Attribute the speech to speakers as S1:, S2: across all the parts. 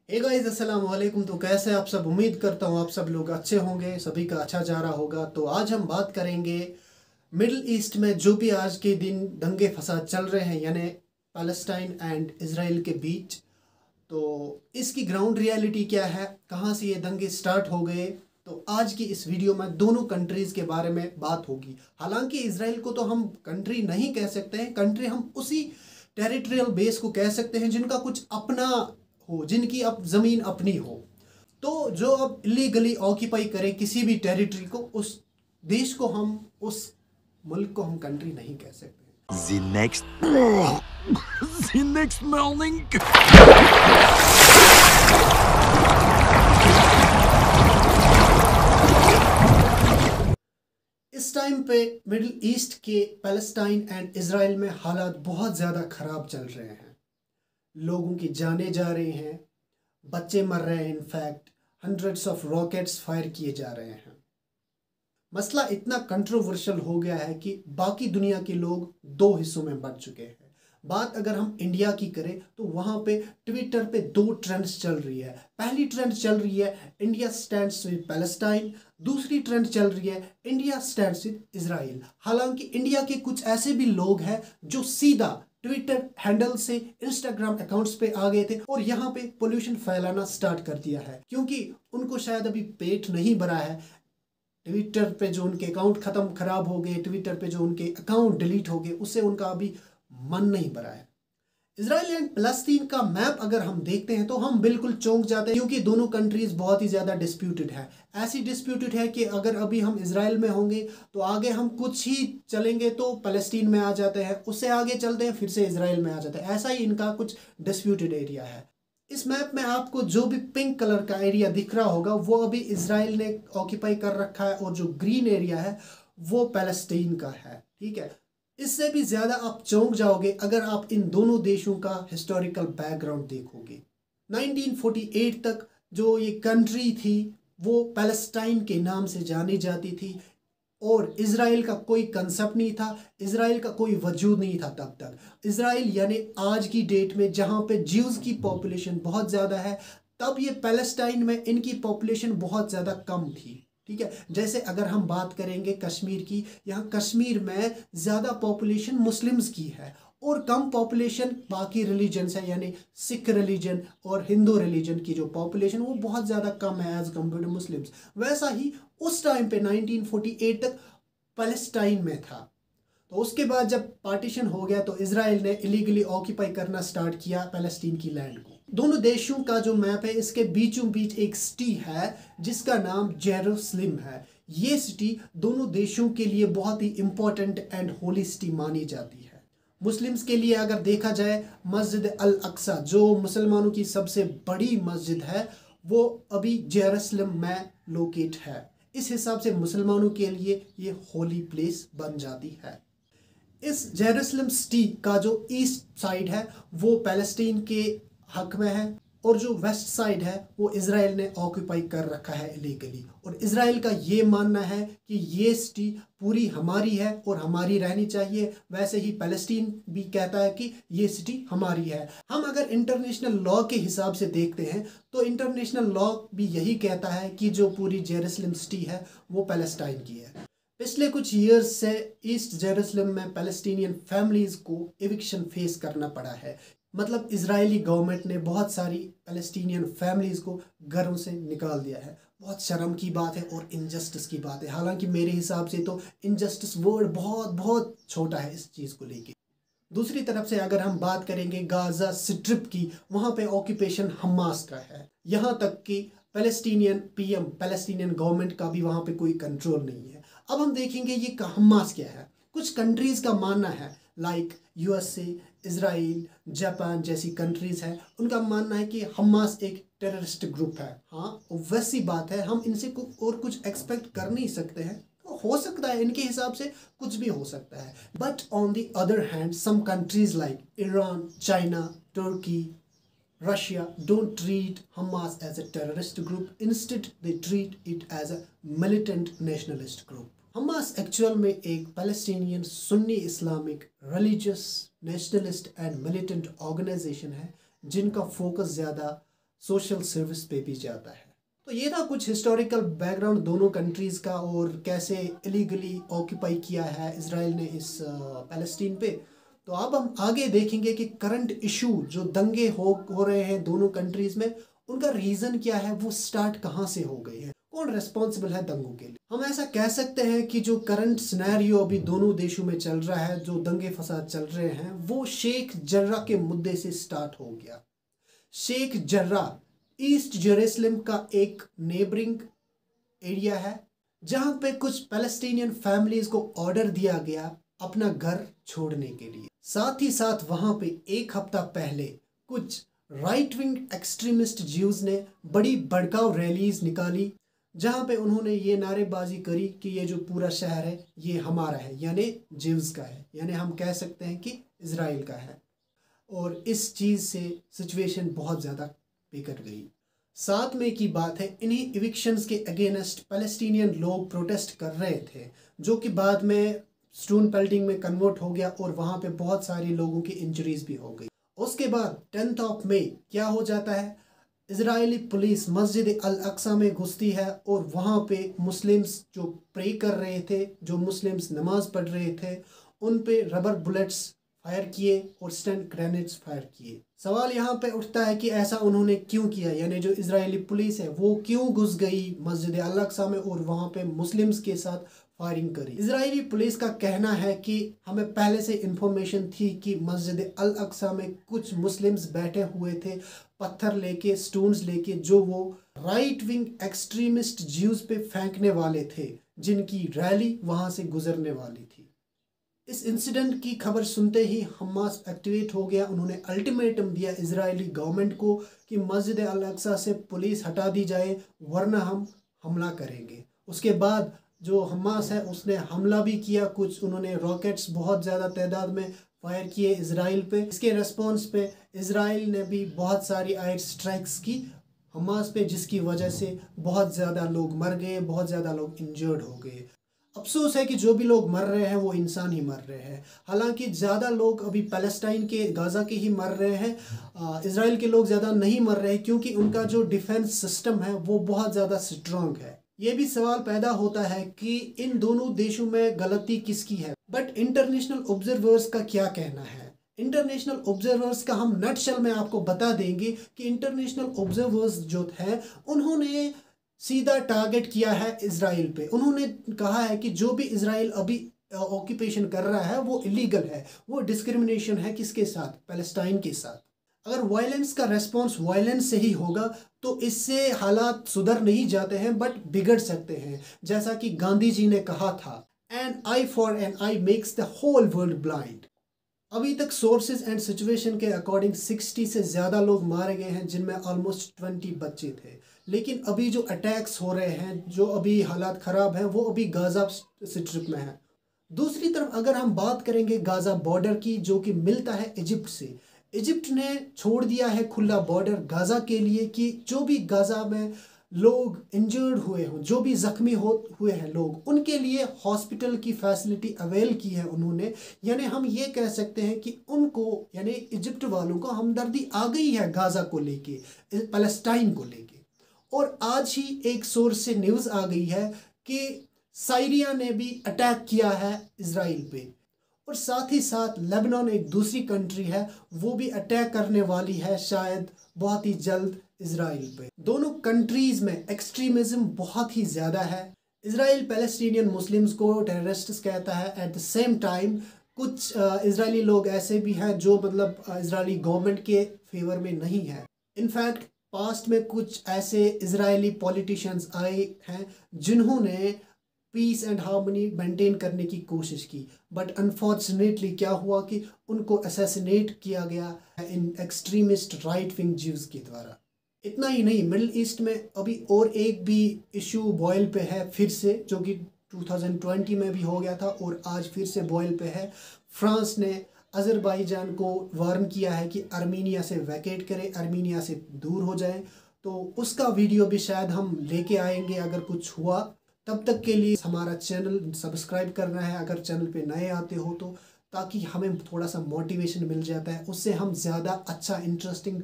S1: Hey guys, अस्सलाम वालेकुम। तो कैसे आप सब? उम्मीद करता हूँ आप सब लोग अच्छे होंगे, सभी का अच्छा जा रहा होगा। तो आज हम बात करेंगे मिडिल ईस्ट में जो भी आज के दिन दंगे फसाद चल रहे हैं, यानी पैलेस्टाइन एंड इसराइल के बीच। तो इसकी ग्राउंड रियलिटी क्या है, कहाँ से ये दंगे स्टार्ट हो गए। तो आज की इस वीडियो में दोनों कंट्रीज़ के बारे में बात होगी। हालांकि इसराइल को तो हम कंट्री नहीं कह सकते हैं, कंट्री हम उसी टेरिटोरियल बेस को कह सकते हैं जिनका कुछ अपना हो, जिनकी अब ज़मीन अपनी हो। तो जो अब इलीगली ऑक्यूपाई करे किसी भी टेरिटरी को, उस देश को हम, उस मुल्क को हम कंट्री नहीं कह सकते।
S2: The next the next morning.
S1: इस टाइम पे मिडिल ईस्ट के पैलेस्टाइन एंड इसराइल में हालात बहुत ज़्यादा ख़राब चल रहे हैं। लोगों की जानें जा रही हैं, बच्चे मर रहे हैं, in fact hundreds of rockets fire किए जा रहे हैं। मसला इतना कंट्रोवर्शियल हो गया है कि बाकी दुनिया के लोग दो हिस्सों में बंट चुके हैं। बात अगर हम इंडिया की करें तो वहाँ पे ट्विटर पे दो ट्रेंड्स चल रही है। पहली ट्रेंड चल रही है इंडिया स्टैंड्स विद पैलेस्टाइन, दूसरी ट्रेंड चल रही है इंडिया स्टैंड्स विद इसराइल। हालांकि इंडिया के कुछ ऐसे भी लोग हैं जो सीधा ट्विटर हैंडल से इंस्टाग्राम अकाउंट्स पे आ गए थे और यहाँ पे पोल्यूशन फैलाना स्टार्ट कर दिया है, क्योंकि उनको शायद अभी पेट नहीं भरा है। ट्विटर पे जो उनके अकाउंट खराब हो गए, ट्विटर पे जो उनके अकाउंट डिलीट हो गए, उससे उनका अभी मन नहीं भरा है। इसराइल एंड फलस्तीन का मैप अगर हम देखते हैं तो हम बिल्कुल चौंक जाते हैं, क्योंकि दोनों कंट्रीज बहुत ही ज़्यादा डिस्प्यूटेड है। ऐसी डिस्प्यूटेड है कि अगर अभी हम इसराइल में होंगे तो आगे हम कुछ ही चलेंगे तो फलस्तीन में आ जाते हैं, उससे आगे चलते हैं फिर से इसराइल में आ जाते हैं। ऐसा ही इनका कुछ डिस्प्यूटेड एरिया है। इस मैप में आपको जो भी पिंक कलर का एरिया दिख रहा होगा वो अभी इसराइल ने ऑक्यूपाई कर रखा है, और जो ग्रीन एरिया है वो पैलेस्टीन का है। ठीक है, इससे भी ज़्यादा आप चौंक जाओगे अगर आप इन दोनों देशों का हिस्टोरिकल बैकग्राउंड देखोगे। 1948 तक जो ये कंट्री थी वो पैलेस्टाइन के नाम से जानी जाती थी, और इसराइल का कोई कंसेप्ट नहीं था, इसराइल का कोई वजूद नहीं था तब तक। इसराइल यानी आज की डेट में जहाँ पे ज्यूज़ की पॉपुलेशन बहुत ज़्यादा है, तब ये पैलेस्टाइन में इनकी पॉपुलेशन बहुत ज़्यादा कम थी। ठीक है, जैसे अगर हम बात करेंगे कश्मीर की, यहाँ कश्मीर में ज़्यादा पॉपुलेशन मुस्लिम्स की है और कम पॉपुलेशन बाकी रिलीजन्स है, यानी सिख रिलीजन और हिंदू रिलीजन की जो पॉपुलेशन वो बहुत ज़्यादा कम है एज कम्पेयर टू मुस्लिम्स। वैसा ही उस टाइम पे 1948 तक पैलेस्टाइन में था। तो उसके बाद जब पार्टीशन हो गया तो इसराइल ने इलीगली ऑक्यूपाई करना स्टार्ट किया पैलेस्टीन की लैंड को। दोनों देशों का जो मैप है, इसके बीचों बीच एक सिटी है जिसका नाम जेरूसलम है। ये सिटी दोनों देशों के लिए बहुत ही इंपॉर्टेंट एंड होली सिटी मानी जाती है। मुस्लिम्स के लिए अगर देखा जाए, मस्जिद अल अक्सा जो मुसलमानों की सबसे बड़ी मस्जिद है, वो अभी जेरूसलम में लोकेट है। इस हिसाब से मुसलमानों के लिए ये होली प्लेस बन जाती है। इस जेरूसलम सिटी का जो ईस्ट साइड है वो पैलेस्टीन के हक में है, और जो वेस्ट साइड है वो इसराइल ने ऑक्यूपाई कर रखा है इलीगली। और इसराइल का ये मानना है कि ये सिटी पूरी हमारी है और हमारी रहनी चाहिए। वैसे ही पैलेस्टीन भी कहता है कि ये सिटी हमारी है। हम अगर इंटरनेशनल लॉ के हिसाब से देखते हैं तो इंटरनेशनल लॉ भी यही कहता है कि जो पूरी जेरूसलम सिटी है वो पैलेस्टाइन की है। पिछले कुछ ईयर्स से ईस्ट जेरूसलम में पैलेस्टीनियन फैमिलीज़ को एविक्शन फेस करना पड़ा है। मतलब इजरायली गवर्नमेंट ने बहुत सारी पैलेस्टीनियन फैमिलीज़ को घरों से निकाल दिया है। बहुत शर्म की बात है और इनजस्टिस की बात है। हालांकि मेरे हिसाब से तो इनजस्टिस वर्ड बहुत बहुत छोटा है इस चीज़ को लेके। दूसरी तरफ से अगर हम बात करेंगे गाजा स्ट्रिप की, वहाँ पे ऑक्यूपेशन हमास का है। यहाँ तक कि पैलेस्टीनियन पीएम, पैलेस्टीनियन गवर्नमेंट का भी वहाँ पे कोई कंट्रोल नहीं है। अब हम देखेंगे ये हमास क्या है। कुछ कंट्रीज़ का मानना है, लाइक यूएसए, इसराइल, जापान जैसी कंट्रीज़ हैं, उनका मानना है कि हमास एक टेररिस्ट ग्रुप है। हाँ, वैसी बात है, हम इनसे और कुछ एक्सपेक्ट कर नहीं सकते हैं। हो सकता है इनके हिसाब से कुछ भी हो सकता है, but on the other hand some countries like Iran, China, तुर्की, Russia don't treat Hamas as a terrorist group. Instead, they treat it as a militant nationalist group. Hamas actual में एक Palestinian Sunni Islamic religious nationalist and militant organisation है जिनका focus ज़्यादा social service पे भी जाता है। तो ये था कुछ हिस्टोरिकल बैकग्राउंड दोनों कंट्रीज़ का और कैसे इलीगली ऑक्यूपाई किया है इसराइल ने इस पैलेस्टीन पे। तो अब हम आगे देखेंगे कि करंट इशू जो दंगे हो रहे हैं दोनों कंट्रीज़ में, उनका रीज़न क्या है, वो स्टार्ट कहाँ से हो गई है, कौन रेस्पॉन्सिबल है दंगों के लिए। हम ऐसा कह सकते हैं कि जो करंट सिनेरियो अभी दोनों देशों में चल रहा है, जो दंगे फसाद चल रहे हैं, वो शेख जर्रा के मुद्दे से स्टार्ट हो गया। शेख जर्रा ईस्ट जेरूसलम का एक नेबरिंग एरिया है जहां पे कुछ पैलेस्टीनियन फैमिलीज को ऑर्डर दिया गया अपना घर छोड़ने के लिए। साथ ही साथ वहां पे एक हफ्ता पहले कुछ राइट विंग एक्सट्रीमिस्ट ज्यूज ने बड़ी भड़काऊ रैलीज निकाली जहां पे उन्होंने ये नारेबाजी करी कि ये जो पूरा शहर है ये हमारा है, यानी ज्यूज का है, यानी हम कह सकते हैं कि इजराइल का है। और इस चीज़ से सिचुएशन बहुत ज़्यादा बिगड़ गई। 7 मई की बात है, इन्हीं इविक्शंस के अगेंस्ट पैलेस्टीनियन लोग प्रोटेस्ट कर रहे थे, जो कि बाद में स्टोन पेल्टिंग में कन्वर्ट हो गया और वहाँ पे बहुत सारे लोगों की इंजरीज भी हो गई। उसके बाद 10 मई क्या हो जाता है, इजरायली पुलिस मस्जिद अल अक्सा में घुसती है और वहाँ पे मुस्लिम्स जो प्रे कर रहे थे, जो मुस्लिम्स नमाज पढ़ रहे थे, उन पे रबर बुलेट्स फायर किए और स्टैंड ग्रेनेड्स फायर किए। सवाल यहाँ पे उठता है कि ऐसा उन्होंने क्यों किया, यानी जो इजरायली पुलिस है वो क्यों घुस गई मस्जिद अल अक्सा में और वहाँ पे मुस्लिम्स के साथ फायरिंग करी। इजरायली पुलिस का कहना है कि हमें पहले से इंफॉर्मेशन थी कि मस्जिद अल अक्सा में कुछ मुस्लिम्स बैठे हुए थे पत्थर लेके, स्टोन्स लेके, जो वो राइट विंग एक्सट्रीमिस्ट ज्यूज पे फेंकने वाले थे, जिनकी रैली वहाँ से गुजरने वाली थी। इस इंसिडेंट की खबर सुनते ही हमास एक्टिवेट हो गया। उन्होंने अल्टीमेटम दिया इजरायली गवर्नमेंट को कि मस्जिद अल अक्सा से पुलिस हटा दी जाए वरना हम हमला करेंगे। उसके बाद जो हमास है उसने हमला भी किया, कुछ उन्होंने रॉकेट्स बहुत ज़्यादा तादाद में फायर किए इजराइल पे। इसके रिस्पॉन्स पे इजराइल ने भी बहुत सारी एयर स्ट्राइक्स की हमास पे, जिसकी वजह से बहुत ज़्यादा लोग मर गए, बहुत ज़्यादा लोग इंजर्ड हो गए। अफसोस है कि जो भी लोग मर रहे हैं वो इंसान ही मर रहे हैं। हालांकि ज़्यादा लोग अभी पैलेस्टाइन के गाज़ा के ही मर रहे हैं, इजराइल के लोग ज़्यादा नहीं मर रहे हैं क्योंकि उनका जो डिफेंस सिस्टम है वो बहुत ज़्यादा स्ट्रॉन्ग है। ये भी सवाल पैदा होता है कि इन दोनों देशों में गलती किसकी है। बट इंटरनेशनल ऑब्जर्वर्स का क्या कहना है? इंटरनेशनल ऑब्जर्वर्स का हम नटशल में आपको बता देंगे कि इंटरनेशनल ऑब्जर्वर्स जो हैं उन्होंने सीधा टारगेट किया है इजराइल पे। उन्होंने कहा है कि जो भी इजराइल अभी ऑक्यूपेशन कर रहा है वो इलीगल है, वो डिस्क्रिमिनेशन है किसके साथ? पैलेस्टाइन के साथ। अगर वायलेंस का रेस्पॉन्स वायलेंस से ही होगा तो इससे हालात सुधर नहीं जाते हैं बट बिगड़ सकते हैं। जैसा कि गांधी जी ने कहा था, an eye for an eye makes the whole world blind. अभी तक सोर्सेज एंड सिचुएशन के अकॉर्डिंग 60 से ज़्यादा लोग मारे गए हैं, जिनमें ऑलमोस्ट 20 बच्चे थे। लेकिन अभी जो अटैक्स हो रहे हैं, जो अभी हालात ख़राब हैं, वो अभी गाज़ा स्ट्रिप में है। दूसरी तरफ अगर हम बात करेंगे गाज़ा बॉर्डर की, जो कि मिलता है इजिप्ट से, इजिप्ट ने छोड़ दिया है खुला बॉर्डर गाज़ा के लिए कि जो भी गाज़ा में लोग इंजर्ड हुए हों, जो भी ज़ख्मी हुए हैं लोग, उनके लिए हॉस्पिटल की फैसिलिटी अवेल की है उन्होंने। यानी हम ये कह सकते हैं कि उनको, यानी इजिप्ट वालों को हमदर्दी आ गई है गाज़ा को लेके, पैलेस्टाइन को लेके। और आज ही एक सोर्स से न्यूज़ आ गई है कि सीरिया ने भी अटैक किया है इजराइल पे, और साथ ही साथ लेबनान एक दूसरी कंट्री है, वो भी अटैक करने वाली है शायद बहुत ही जल्द इजराइल पे। दोनों कंट्रीज में एक्सट्रीमिज्म बहुत ही ज़्यादा है। इजराइल पैलेस्टीनियन मुस्लिम्स को टेररिस्ट्स कहता है। एट द सेम टाइम कुछ इजरायली लोग ऐसे भी हैं जो मतलब इजरायली गवर्नमेंट के फेवर में नहीं है। इनफैक्ट पास्ट में कुछ ऐसे इजरायली पॉलिटिशियंस आए हैं जिन्होंने पीस एंड हार्मनी मेंटेन करने की कोशिश की, बट अनफॉर्चुनेटली क्या हुआ कि उनको असैसिनेट किया गया इन एक्सट्रीमिस्ट राइट विंग ज्यूज के द्वारा। इतना ही नहीं, मिडिल ईस्ट में अभी और एक भी इशू बॉयल पे है फिर से, जो कि 2020 में भी हो गया था और आज फिर से बॉयल पे है। फ्रांस ने अज़रबैजान को वार्न किया है कि आर्मीनिया से वैकेट करे, आर्मीनिया से दूर हो जाए। तो उसका वीडियो भी शायद हम लेके आएंगे अगर कुछ हुआ। तब तक के लिए हमारा चैनल सब्सक्राइब करना है अगर चैनल पे नए आते हो तो, ताकि हमें थोड़ा सा मोटिवेशन मिल जाता है, उससे हम ज़्यादा अच्छा इंटरेस्टिंग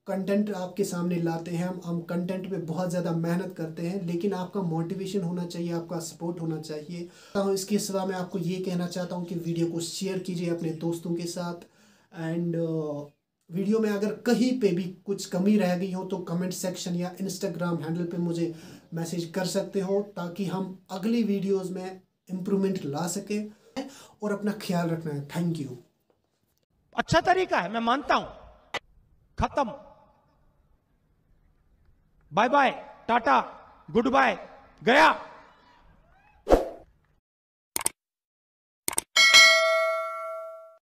S1: कंटेंट आपके सामने लाते हैं। हम कंटेंट पे बहुत ज़्यादा मेहनत करते हैं, लेकिन आपका मोटिवेशन होना चाहिए, आपका सपोर्ट होना चाहिए। इसके सिवा मैं आपको ये कहना चाहता हूँ कि वीडियो को शेयर कीजिए अपने दोस्तों के साथ। एंड वीडियो में अगर कहीं पे भी कुछ कमी रह गई हो तो कमेंट सेक्शन या इंस्टाग्राम हैंडल पे मुझे मैसेज कर सकते हो, ताकि हम अगली वीडियोस में इम्प्रूवमेंट ला सकें। और अपना ख्याल रखना है। Thank you.
S3: अच्छा तरीका है, मैं मानता हूं। खत्म। Bye bye, tata, good bye, गया।